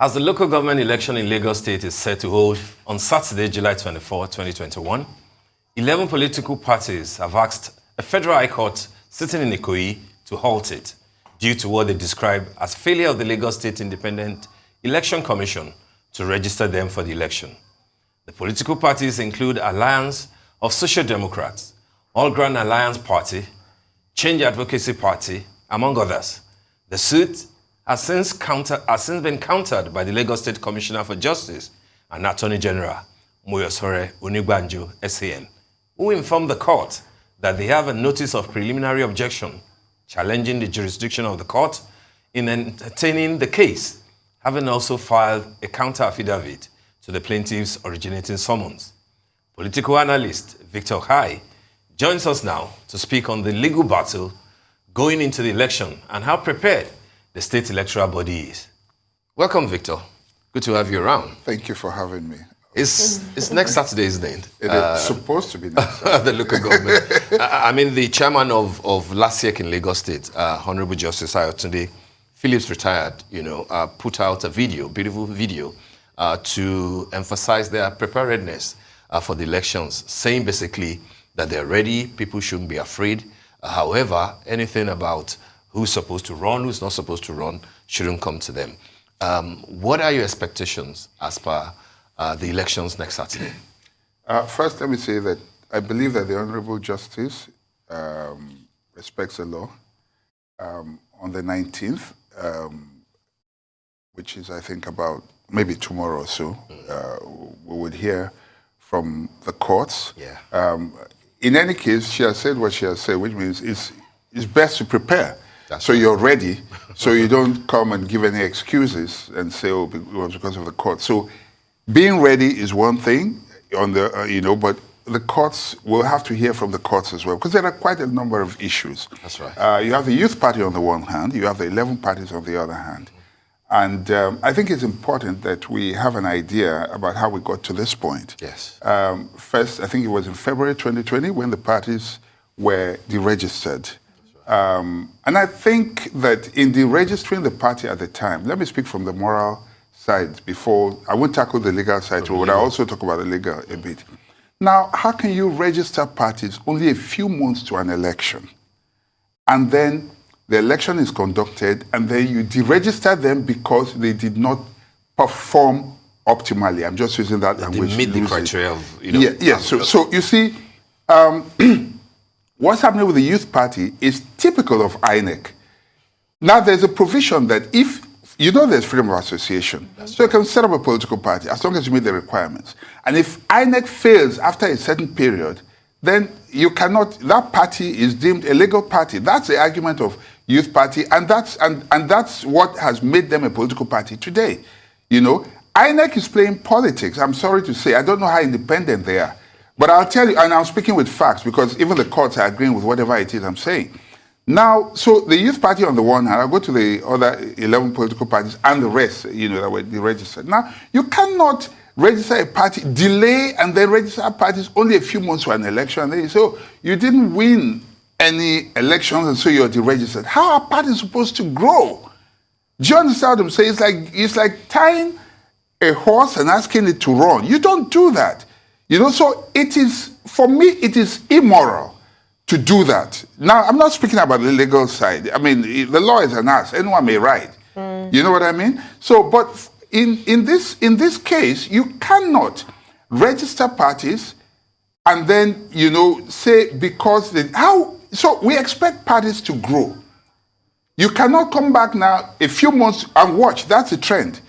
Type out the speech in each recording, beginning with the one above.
As the local government election in Lagos State is set to hold on Saturday, July 24, 2021, 11 political parties have asked a federal high court sitting in Okhai to halt it due to what they describe as failure of the Lagos State Independent Election Commission to register them for the election. The political parties include Alliance of Social Democrats, All Grand Alliance Party, Change Advocacy Party, among others. The suit has since been countered by the Lagos State Commissioner for Justice and Attorney General, Moyosore Onigbanjo, SAN, who informed the court that they have a notice of preliminary objection challenging the jurisdiction of the court in entertaining the case, having also filed a counter affidavit to the plaintiff's originating summons. Political analyst Victor Okhai joins us now to speak on the legal battle going into the election and how prepared the state electoral body is. Welcome, Victor. Good to have you around. Thank you for having me. It's next Saturday, isn't it? It is supposed to be next Saturday. The local government. I mean, the chairman of LASIEC in Lagos State, Honorable Justice Ayotunde Phillips, retired, put out a video, beautiful video, to emphasize their preparedness for the elections, saying basically that they're ready, people shouldn't be afraid. However, anything about who's supposed to run, who's not supposed to run, shouldn't come to them. What are your expectations as per the elections next Saturday? First, let me say that I believe that the Honorable Justice respects the law. On the 19th, which is, I think, about maybe tomorrow or so, we would hear from the courts. Yeah. In any case, she has said what she has said, which means it's best to prepare. So you're ready, so you don't come and give any excuses and say, oh, it was because of the court. So being ready is one thing, but the courts will have to hear from the courts as well, because there are quite a number of issues. That's right. You have the youth party on the one hand, you have the 11 parties on the other hand. And I think it's important that we have an idea about how we got to this point. Yes. First, I think it was in February 2020 when the parties were deregistered. And I think that in deregistering the party at the time, let me speak from the moral side before, I won't tackle the legal side, but I'll also talk about the legal a bit. Now, how can you register parties only a few months to an election? And then the election is conducted, and then you deregister them because they did not perform optimally. I'm just using that language. They meet the criteria of, Yes. So you see, what's happening with the youth party is typical of INEC. Now, there's a provision that if, there's freedom of association. So you can set up a political party as long as you meet the requirements. And if INEC fails after a certain period, then you cannot, that party is deemed a legal party. That's the argument of youth party, and that's what has made them a political party today. INEC is playing politics. I'm sorry to say, I don't know how independent they are. But I'll tell you, and I'm speaking with facts, because even the courts are agreeing with whatever it is I'm saying. Now, so the youth party on the one hand, I'll go to the other 11 political parties and the rest, that were deregistered. Now, you cannot register a party, delay, and then register parties only a few months to an election. And then you say, oh, you didn't win any elections, and so you're deregistered. How are parties supposed to grow? Do you understand what I'm saying? It's like tying a horse and asking it to run. You don't do that. So it is, for me, it is immoral to do that. Now, I'm not speaking about the legal side. I mean, the law is an ass. Anyone may write. You know what I mean? So, but in this case, you cannot register parties and then, say because so we expect parties to grow. You cannot come back now a few months and watch. That's a trend.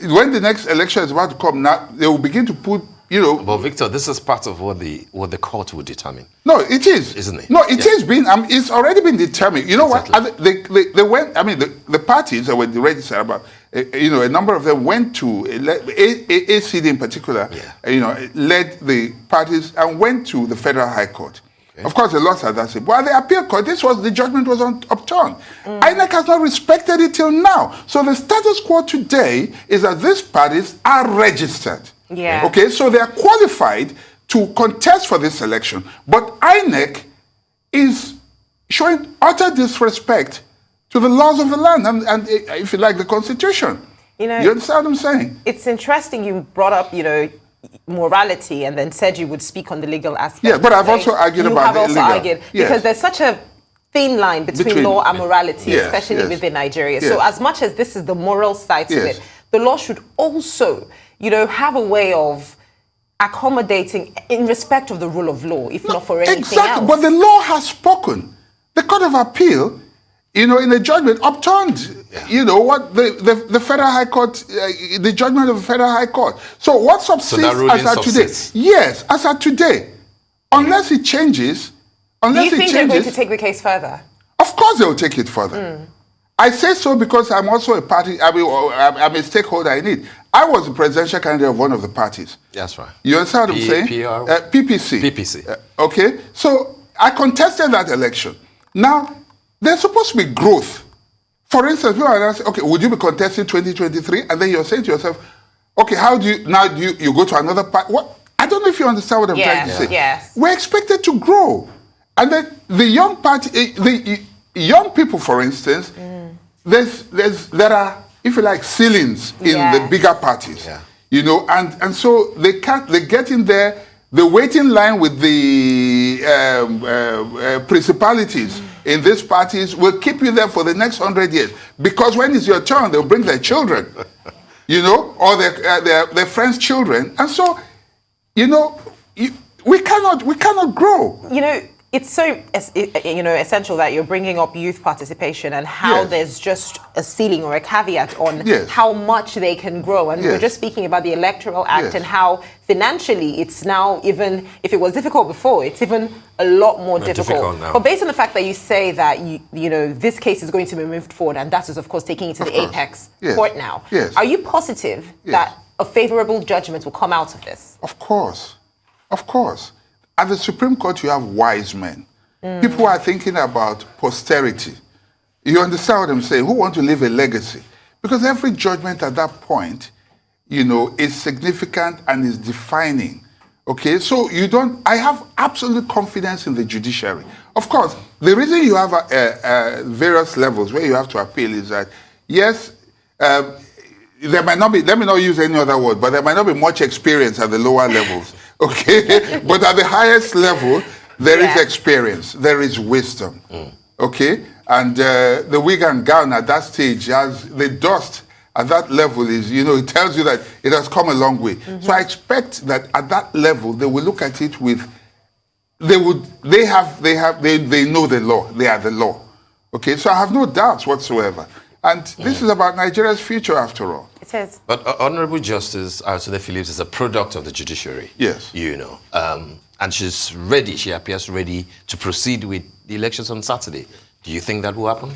When the next election is about to come, now they will begin to put, But Victor, this is part of what the court will determine. No, it is, isn't it? No, it is being. It's already been determined. You know exactly. What? They went. I mean, the parties that were registered about. A number of them went to ACD in particular. Yeah. Led the parties and went to the Federal High Court. Okay. Of course, the law said that's it. But the appeal court, the judgment was upturned. INEC has not respected it till now. So the status quo today is that these parties are registered. Yeah. Okay, so they are qualified to contest for this election. But INEC is showing utter disrespect to the laws of the land and if you like, the Constitution. You understand what I'm saying? It's interesting you brought up, morality and then said you would speak on the legal aspect. Yeah, but I've also argued about the illegal. Because there's such a thin line between law and morality, especially within Nigeria. So as much as this is the moral side to it, the law should also, have a way of accommodating in respect of the rule of law, if not for anything else. But the law has spoken. The Court of Appeal, in a judgment, upturned, what the Federal High Court, the judgment of the Federal High Court. So what subsists as at today? Yes, as at today. Unless it changes, Do you think they're going to take the case further? Of course they will take it further. I say so because I'm also a party, I'm a stakeholder in it. I was the presidential candidate of one of the parties. That's right. You understand what I'm saying? PPC. PPC. Okay, so I contested that election. Now, there's supposed to be growth. For instance, people are asking, okay, would you be contesting 2023? And then you're saying to yourself, okay, how do you go to another party? What? I don't know if you understand what I'm trying to say. Yes. We're expected to grow. And then the young party, the young people, for instance, there are, if you like, ceilings in the bigger parties. Yeah. And so they get in there, the waiting line with the principalities in these parties will keep you there for the next 100 years. Because when it's your turn, they'll bring their children, or their friends' children. And so, we cannot grow. It's so essential that you're bringing up youth participation and how there's just a ceiling or a caveat on how much they can grow. And we're just speaking about the Electoral Act and how financially it's now, even if it was difficult before, it's even a lot more difficult now. But based on the fact that you say that this case is going to be moved forward, and that is of course taking it to the apex court now. Yes. Are you positive that a favorable judgment will come out of this? Of course. Of course. At the Supreme Court, you have wise men. People who are thinking about posterity. You understand what I'm saying? Who want to leave a legacy? Because every judgment at that point, is significant and is defining. Okay, so I have absolute confidence in the judiciary. Of course, the reason you have various levels where you have to appeal is that, yes, there might not be, let me not use any other word, but there might not be much experience at the lower levels. Okay, but at the highest level, there is experience, there is wisdom. Okay, and the wig and gown at that stage has the dust at that level is, it tells you that it has come a long way. So I expect that at that level, they will look at it with, they know the law, they are the law. Okay, so I have no doubts whatsoever. And this is about Nigeria's future, after all. It is. But Honorable Justice Arsene Phillips is a product of the judiciary. Yes. And she's ready, she appears ready to proceed with the elections on Saturday. Do you think that will happen?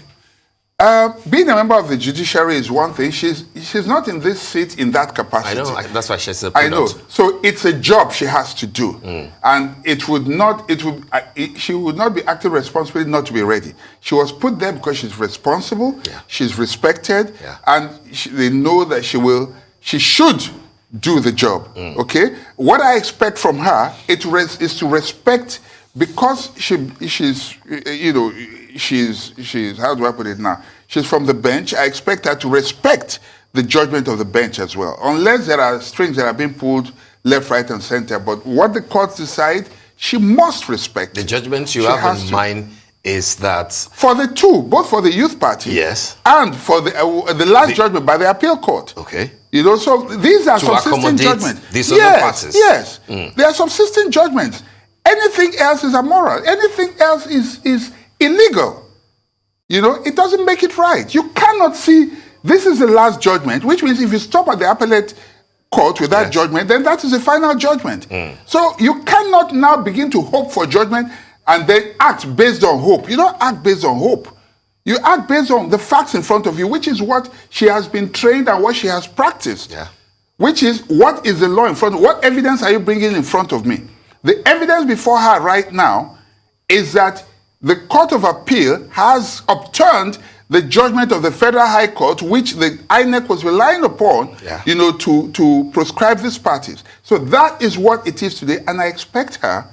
Being a member of the judiciary is one thing. She's not in this seat in that capacity. I know, that's why she's a product. I know. So it's a job she has to do. And she would not be acting responsibly not to be ready. She was put there because she's responsible, she's respected, and they know that she should do the job. Okay? What I expect from her is to respect, because she's how do I put it now? She's from the bench. I expect her to respect the judgment of the bench as well, unless there are strings that are being pulled left, right, and center. But what the courts decide, she must respect. The judgment you have in mind is that for the two, both for the youth party, and for the last judgment by the appeal court. Okay. So these are subsisting judgments. These other parties. Yes, they are subsisting judgments. Anything else is immoral. Anything else is illegal. It doesn't make it right. You cannot see, this is the last judgment, which means if you stop at the appellate court with that judgment, then that is the final judgment. So you cannot now begin to hope for judgment and then act based on hope. You don't act based on hope. You act based on the facts in front of you, which is what she has been trained and what she has practiced. Which is, what is the law in front of, what evidence are you bringing in front of me? The evidence before her right now is that the Court of Appeal has upturned the judgment of the Federal High Court, which the INEC was relying upon, to proscribe these parties. So that is what it is today, and I expect her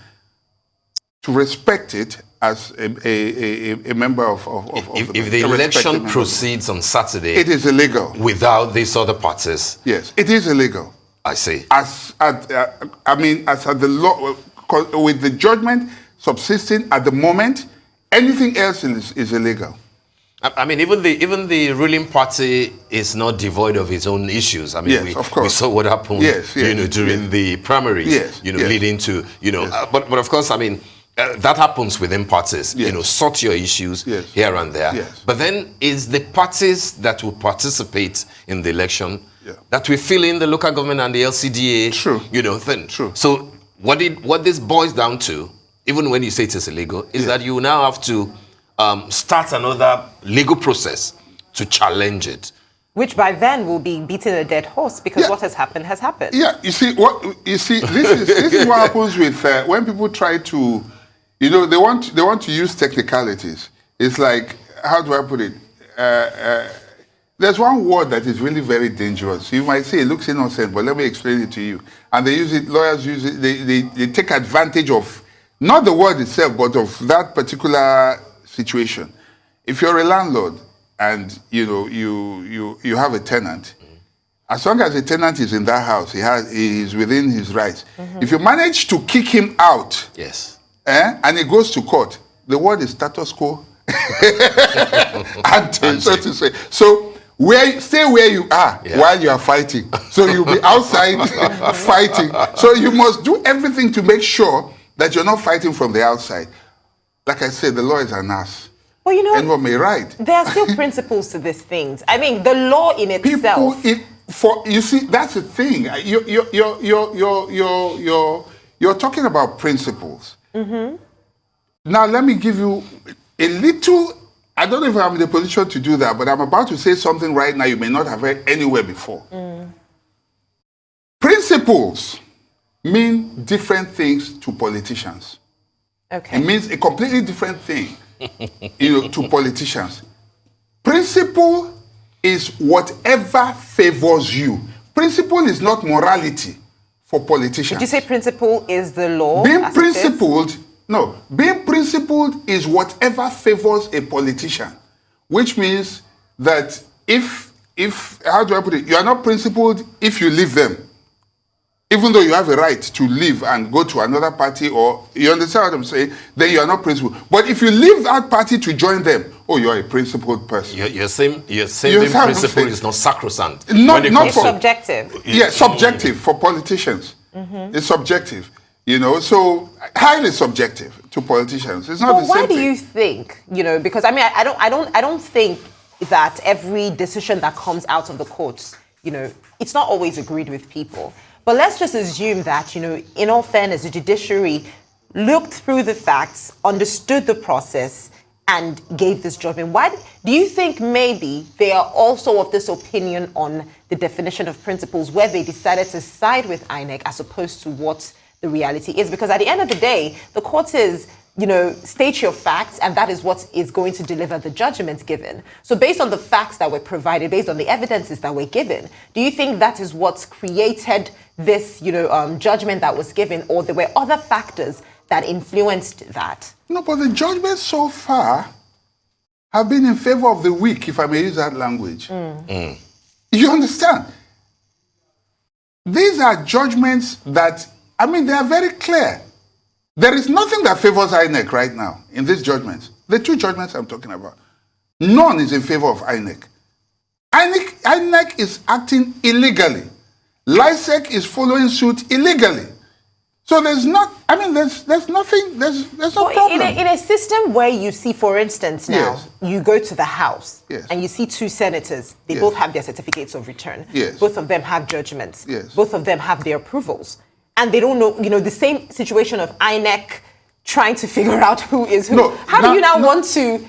to respect it as a member of if the election proceeds on Saturday, it is illegal without these other parties. Yes, it is illegal. I see. As at the law, with the judgment subsisting at the moment, anything else is illegal. I mean, even the ruling party is not devoid of its own issues. I mean, yes, of course. We saw what happened, during the primaries, leading to, but of course, I mean, that happens within parties. Sort your issues here and there. Yes. But then is the parties that will participate in the election that we fill in the local government and the LCDA, thing. True. So what this boils down to, even when you say it is illegal, is that you now have to start another legal process to challenge it. Which by then will be beating a dead horse, because what has happened has happened. Yeah, this is what happens with when people try to, they want to use technicalities. It's like, how do I put it? There's one word that is really very dangerous. You might say it looks innocent, but let me explain it to you. And they use it, lawyers use it, they take advantage of, not the word itself, but of that particular situation. If you're a landlord and you have a tenant, as long as the tenant is in that house, he is within his rights. If you manage to kick him out, and it goes to court, the word is status quo ante, so to say. So stay where you are while you are fighting. So you'll be outside fighting. So you must do everything to make sure that you're not fighting from the outside. Like I said, the law is an ass. Well, anyone may write. There are still principles to these things. I mean, the law in itself. You see, that's the thing. You're talking about principles. Now, let me give you a little. I don't know if I'm in the position to do that, but I'm about to say something right now you may not have heard anywhere before. Principles mean different things to politicians. Okay. It means a completely different thing, to politicians. Principle is whatever favors you. Principle is not morality for politicians. Did you say principle is the law? Being principled, no. Being principled is whatever favors a politician, which means that if how do I put it? You are not principled if you leave them. Even though you have a right to leave and go to another party, or you understand what I'm saying, then you are not principled. But if you leave that party to join them, you are a principled person. You're saying principle is not sacrosanct. It's subjective. Yeah, subjective for politicians. It's subjective. So highly subjective to politicians. It's not the same thing. Why do you think? Because I mean, I don't think that every decision that comes out of the courts, it's not always agreed with people. But let's just assume that, in all fairness, the judiciary looked through the facts, understood the process, and gave this judgment. Why do you think maybe they are also of this opinion on the definition of principles, where they decided to side with INEC as opposed to what the reality is? Because at the end of the day, the court is, state your facts, and that is what is going to deliver the judgments given. So based on the facts that were provided, based on the evidences that were given, do you think that is what's created this, judgment that was given, or there were other factors that influenced that? No, but the judgments so far have been in favor of the weak, if I may use that language. You understand? These are judgments that, they are very clear. There is nothing that favors INEC right now in these judgments. The two judgments I'm talking about. None is in favor of INEC. INEC is acting illegally. LISEC is following suit illegally. So there's no problem. In a system where you see, for instance, now, you go to the House and you see two senators. They both have their certificates of return. Both of them have judgments. Both of them have their approvals. And they don't know, the same situation of INEC trying to figure out who is who. How do you now want to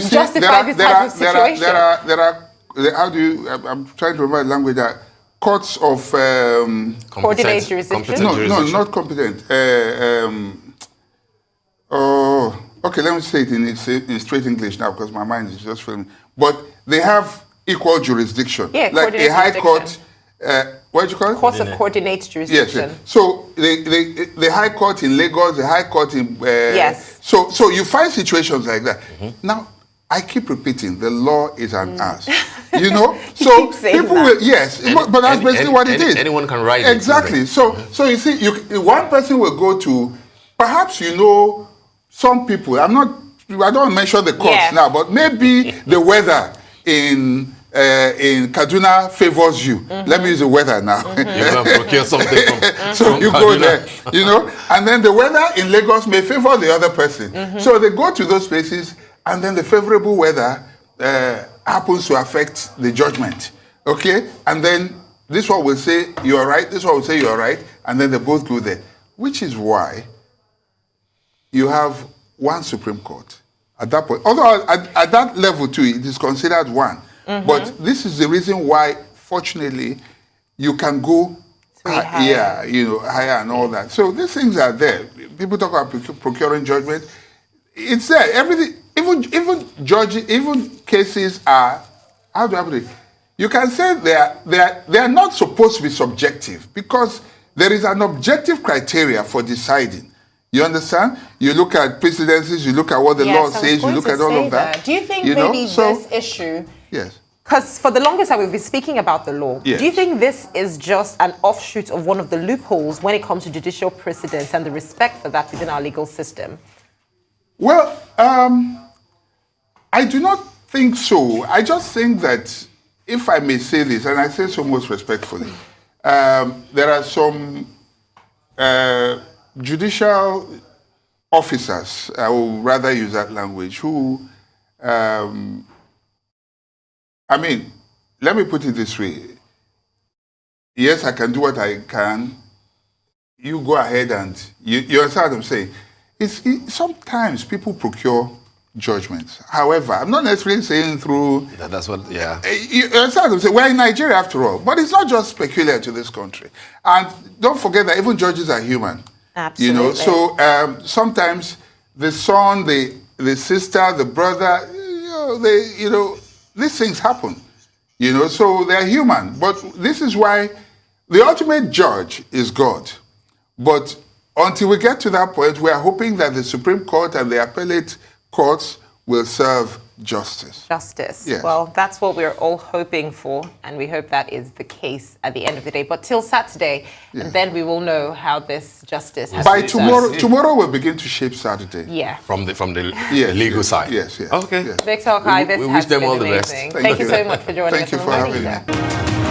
justify this type of situation? I'm trying to remember the language that courts of... coordinate jurisdiction? No, not competent. Okay, let me say it in straight English now because my mind is just filling. But they have equal jurisdiction. Yeah, like a high court, what do you call it? Courts of coordinate jurisdiction. Yes. So the High Court in Lagos, the High Court in yes. So you find situations like that. Now I keep repeating, the law is an ass. You know, so people will but that's basically what it is. Anyone can write exactly. it. So you see, one person will go to, perhaps some people. I don't mention the courts now, but maybe the weather in Kaduna favors you. Let me use the weather now. You can procure something so you go there, and then the weather in Lagos may favor the other person. So they go to those places, and then the favorable weather happens to affect the judgment. Okay? And then this one will say you're right, this one will say you're right, and then they both go there. Which is why you have one Supreme Court at that point. Although at that level too, it is considered one. But this is the reason why, fortunately, you can go higher, higher and all that. So these things are there. People talk about procuring judgment. It's there. Everything, even cases are, how do I put it? You can say they are not supposed to be subjective, because there is an objective criteria for deciding. You understand? You look at precedences, you look at what the law says, you look at all of that. Do you think maybe this issue... Yes. Because for the longest time we've been speaking about the law. Yes. Do you think this is just an offshoot of one of the loopholes when it comes to judicial precedence and the respect for that within our legal system? Well, I do not think so. I just think that, if I may say this, and I say so most respectfully, there are some judicial officers, I will rather use that language, who, let me put it this way. Yes, I can do what I can. You go ahead and, you understand what I'm saying? Sometimes people procure judgments. However, I'm not necessarily saying through... That's what, yeah. You understand what I'm saying? We're in Nigeria after all. But it's not just peculiar to this country. And don't forget that even judges are human. Absolutely. So sometimes the son, the sister, the brother, these things happen. So they're human. But this is why the ultimate judge is God. But until we get to that point, we are hoping that the Supreme Court and the appellate courts will serve justice. Justice. Yes. Well, that's what we're all hoping for, and we hope that is the case at the end of the day. But till Saturday, and then we will know how this justice has By tomorrow we'll begin to shape Saturday. Yeah. From the legal side. Yes. Okay. Yes. Victor Okhai, this we has wish them been all the amazing. best. Thank you so much for joining us. Thank you for having me.